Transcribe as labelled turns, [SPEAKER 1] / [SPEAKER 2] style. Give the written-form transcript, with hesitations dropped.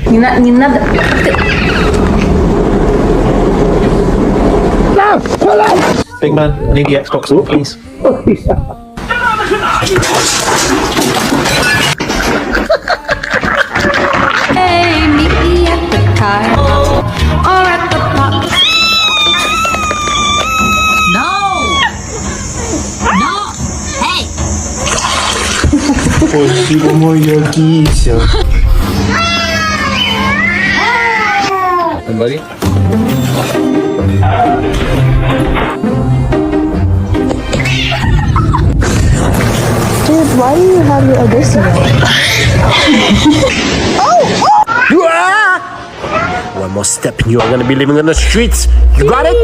[SPEAKER 1] Не надо.
[SPEAKER 2] Big man, I need the Xbox, please.
[SPEAKER 3] Hey, meet me at the car or at the park.
[SPEAKER 4] No! No! Hey!
[SPEAKER 2] Спасибо, моя кися. Buddy?
[SPEAKER 1] Dude, why do you have your Odyssey?
[SPEAKER 5] One more step and you're gonna be living on the streets. You got it?